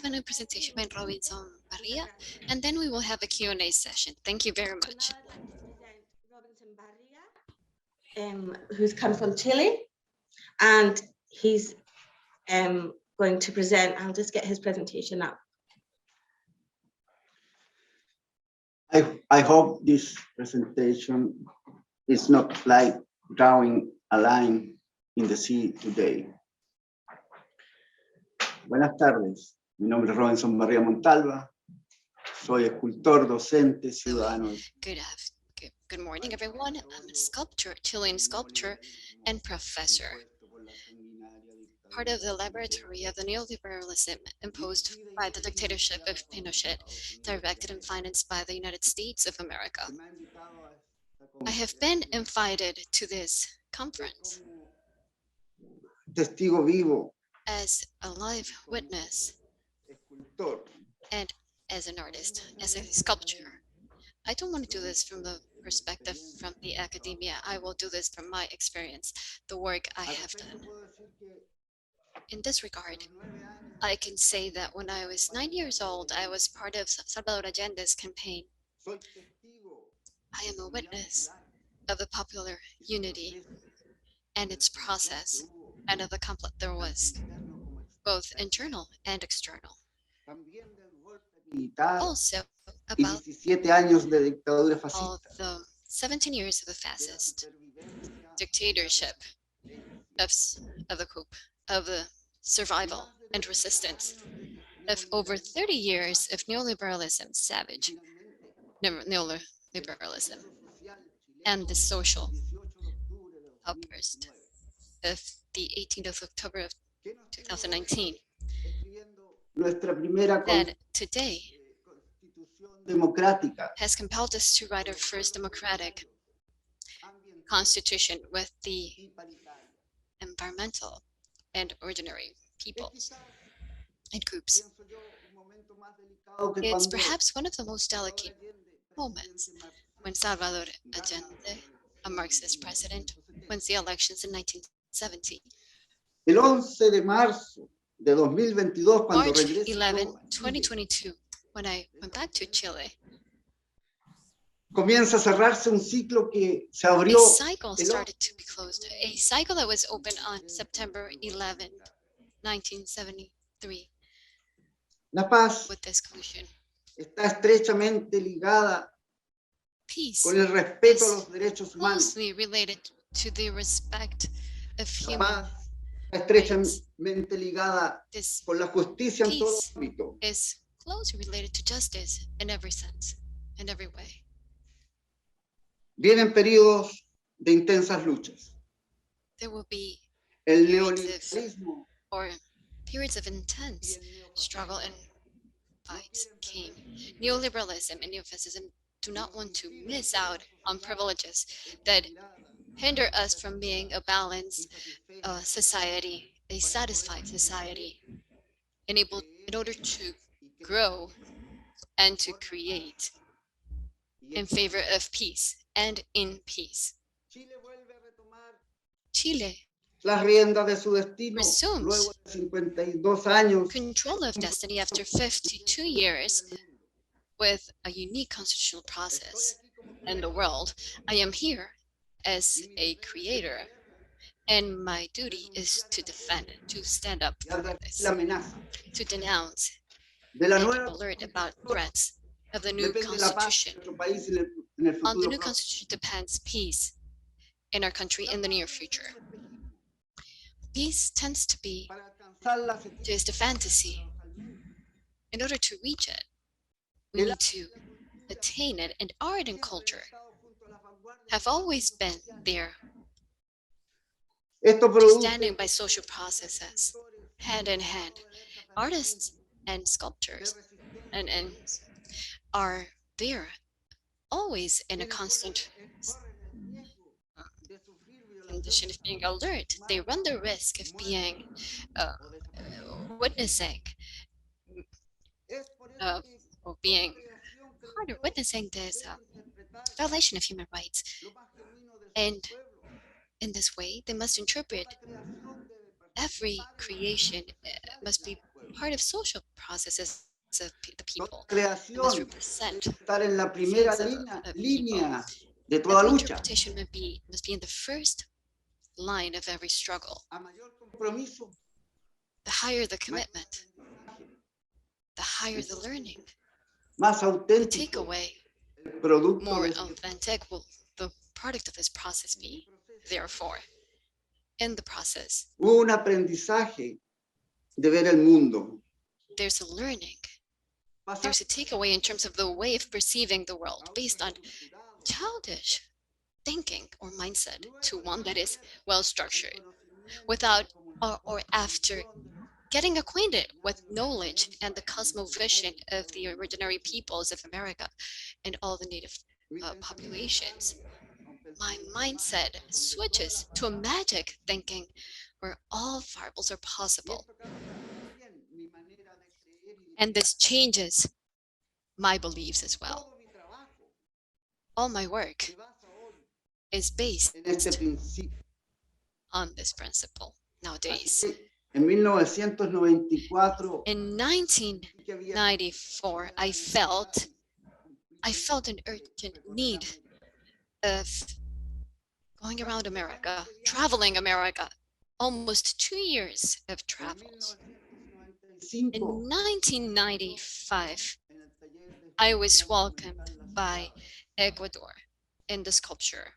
a new presentation by Robinson Barría, and then we will have a Q&A session. Thank you very So much. now I'd like to present Robinson Barría, who's come from Chile, and he's going to present. I'll just get his presentation up. I hope this presentation is not like drawing a line in the sea today. Buenas tardes, mi nombre es Robinson Barría Montalva, soy escultor, docente, ciudadano. Good morning, everyone. I'm a sculptor, Chilean sculptor and professor, part of the laboratory of the neoliberalism imposed by the dictatorship of Pinochet, directed and financed by the United States of America. I have been invited to this conference Testigo vivo, as a live witness escultor, and as an artist, as a sculptor. I don't want to do this from the perspective from the academia. I will do this from my experience, the work I have done. In this regard, I can say that when I was 9 years old, I was part of Salvador Allende's campaign. soy testigo I am a witness of the popular unity and its process, and of the conflict there was, both internal and external. también del golpe militar Also, y about 17 años de dictadura all fascista. the 17 years of the fascist dictatorship, of the coup, of the survival and resistance, of over 30 years of neoliberalism, savage neoliberalism, and the social outburst of the 18th of October of 2019, Nuestra primera that today constitución democrática has compelled us to write our first democratic constitution with the y paritaria. environmental and ordinary peoples and groups. Pienso yo un momento más delicado que It's cuando perhaps one of the most delicate moments when Salvador Allende, a Marxist president, wins the elections in 1970. el 11 de marzo de 2022 cuando March regreso 11, a Chile, 2022, when I went back to Chile, comienza a cerrarse un ciclo que se a abrió cycle el started to be closed. A cycle that was opened on September 11, 1973, La paz with this conclusion. está estrechamente ligada Peace con el respeto a is los derechos humanos. closely related to the respect of La human paz está estrechamente ligada This con la justicia en todo peace ámbito. is closely related to justice in every sense, in every way. Vienen periodos de intensas luchas. There will be El periods neoliberalismo or periods of intense struggle and fights came. Neoliberalism and neofascism do not want to miss out on privileges that hinder us from being a balanced society, a satisfied society, in order to grow and to create in favor of peace and in peace. Chile vuelve a retomar Chile las riendas de su destino resumes luego de 52 años control of destiny after 52 years with a unique constitutional process in the world. I am here as a creator, and my duty is to defend, to stand up y for advertir this, la amenaza to denounce de la and nueva alert about threats of the new depende la paz constitution. de nuestro país en el On the futuro new próximo. constitution depends peace in our country in the near future. Peace tends to be Para alcanzarla se tiene just a fantasy. In order to reach it, we need to attain it, and art and culture have always been there, Esto produce standing by social processes, hand in hand. Artists and sculptors and are there, always in a constant condition of being alert. They run the risk of being witnessing or being harder witnessing this violation of human rights. And in this way, they must interpret every creation must be part of social processes of the people. Toda It must creación represent tiene que estar en la things primera of people. línea de toda Every lucha. interpretation must be in the first line of every struggle. A mayor compromiso, The higher the mayor commitment, the higher the learning, más the auténtico takeaway, el producto more de este authentic will the product of this process be. Therefore, in the process, un aprendizaje de ver el mundo. there's a learning, Pasar there's a takeaway in terms of the way of perceiving the world based on childish thinking or mindset to one that is well structured, without or after getting acquainted with knowledge and the cosmovision of the originary peoples of America and all the native populations. My mindset switches to a magic thinking where all variables are possible. mi manera de creer y And this changes my beliefs as well. todo mi trabajo All my work se basa hoy is based en este principio. on this principle Así nowadays. que en 1994 In que había 1994, I felt an urgent need of going around America, traveling America, almost 2 years of en travels. 1995 In 1995, en el taller de I was escultura welcomed monumental La by Ciudad, Ecuador in the sculpture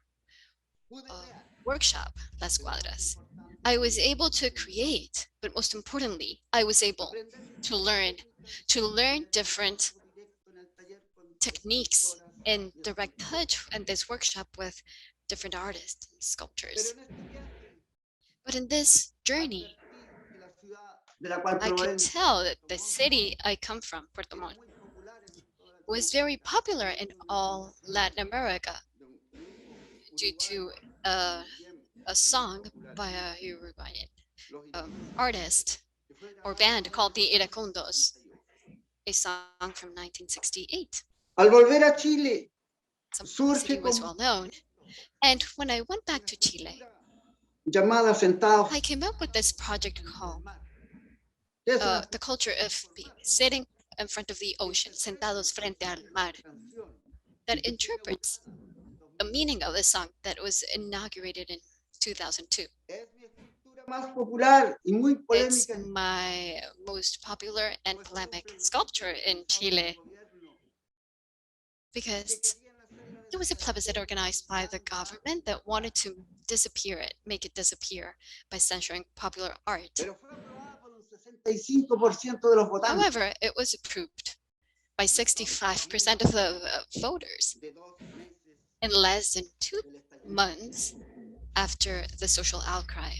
pude ver workshop, Las pero más Cuadras. importante, I was able to create, but most importantly, I was able aprender to learn different trabajo directo en el taller con techniques escultoras in y direct escultores. touch in this workshop with different artists and Pero sculptors. en este viaje But in this journey, advertí que la ciudad de la cual I could provengo, tell that the Puerto Montt, city I come from, Puerto era Montt, muy popular en toda was very Latinoamérica, popular por in medio de all una Latin America de un grupo due to uruguayo uh, también a muy song popular, by a Uruguayan los Iracundos, artist que fue or grabado band en called the Iracundos, 1968. a song from 1968. Al volver a Chile, Some surge city was como well known. And when I went back una to Chile, escultura llamada Sentados I came up with this project frente al called mar. Es una the culture of sitting in front of the ocean, sentados frente al mar, canción that y que fue interprets inaugurada the en meaning of the song that was inaugurated in 2002. Es mi escultura más popular y muy It's polémica en my most popular and pues polemic sufre el sculpture in plebiscito Chile del gobierno que because querían hacerla there was a plebiscite desaparecer organized by the censurando government that wanted to disappear it, make it disappear by censoring popular art. pero fue aprobada por un 65% de los votantes However, it was approved by 65% of the voters de 2 meses in less than 2 del estallido. months after the social outcry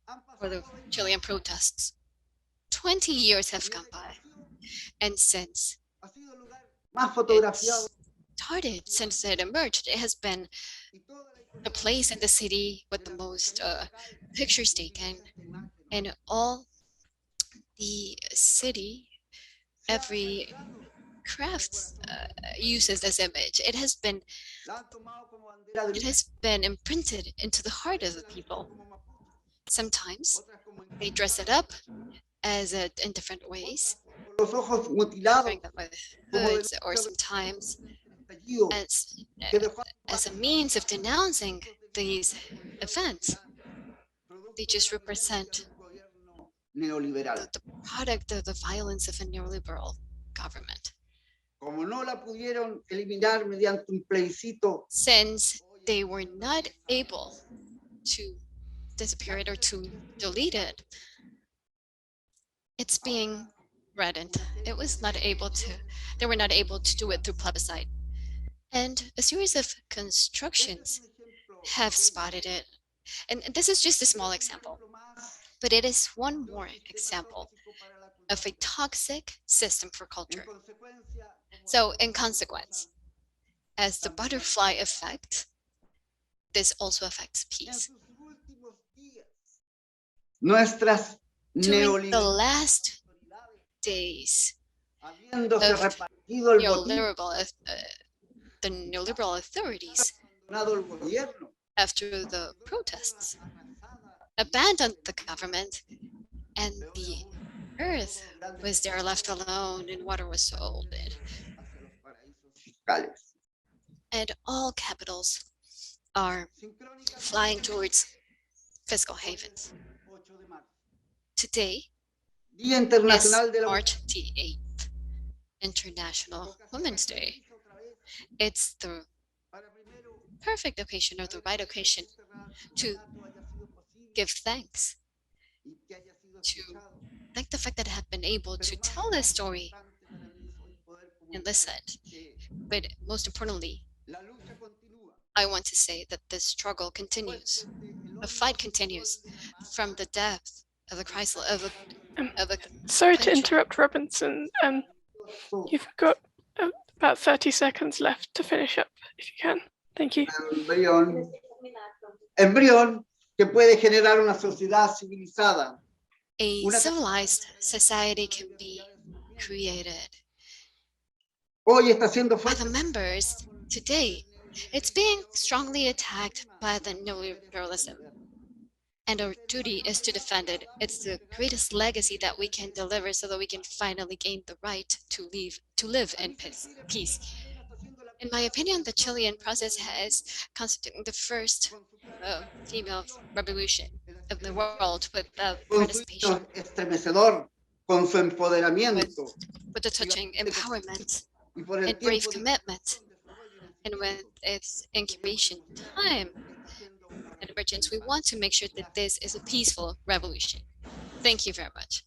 Han for the pasado 20 Chilean años protests. 20 years y have el gone by, espacio and since ha sido el lugar más it fotografiado started, since it emerged, it has been y toda la the iconografía place in the city with de the la most artesanía local pictures utiliza taken, esta imagen. and all the city, Se ha every arraigado en el crafts corazón de los uses this image. La han tomado como bandera de It lucha. has been imprinted into the A heart of veces the la han people. visto como mapuche, Sometimes otras como they dress it encapuchados, up as in different ways, otras con los ojos mutilados covering them with como hoods, denuncia or de sometimes el estallido as que dejó as a means of denouncing these events. They producto de just la violencia represent de un gobierno neoliberal. the product of the violence of a neoliberal government. Como no la pudieron eliminar mediante un plebiscito, Since they were not able to disappear it or to delete it, it's being reddened. It was not able to, they were not able to do it through plebiscite. And a series of este es constructions un ejemplo, have spotted it. And this is just a small un example, ejemplo más but it is one de un more sistema example tóxico para la of a cultura. toxic system for En culture. consecuencia, como So, la in mariposa consequence, as the butterfly effect, this also affects en peace. sus últimos días, nuestras During the neoliberales last autoridades, days habiéndose of repartido el botín, the neoliberal authorities, abandonado el gobierno, after the protests, arrasada, abandoned the government and peor the aún, earth was there left alone and water was sold, fiscales. and all capitals are flying towards fiscal havens. Today Día is Internacional de la Mujer. March the 8th, International Women's Day. It's the perfect occasion or the right occasion to give thanks, to thank the fact that I have been able to tell this story and listen. But most importantly, I want to say that this struggle continues. The fight continues from the depth of the crisis of the Sorry to country. interrupt, Robinson. You've got about 30 seconds left to finish up, if you can. Thank you. Embrión que puede generar una sociedad civilizada. A civilized society can be created Hoy está siendo by the members. Today, it's being strongly attacked by the neoliberalism. And our duty is to defend it. It's the greatest legacy that we can deliver so that we can finally gain the right to live in peace. In my opinion, the Chilean process has constituted the first female revolution of the world with con su participation, estremecedor, con su empoderamiento with the touching empowerment y por el and brave tiempo de commitment, and with its incubation time and emergence. We want to make sure that this is a peaceful revolution. Thank you very much.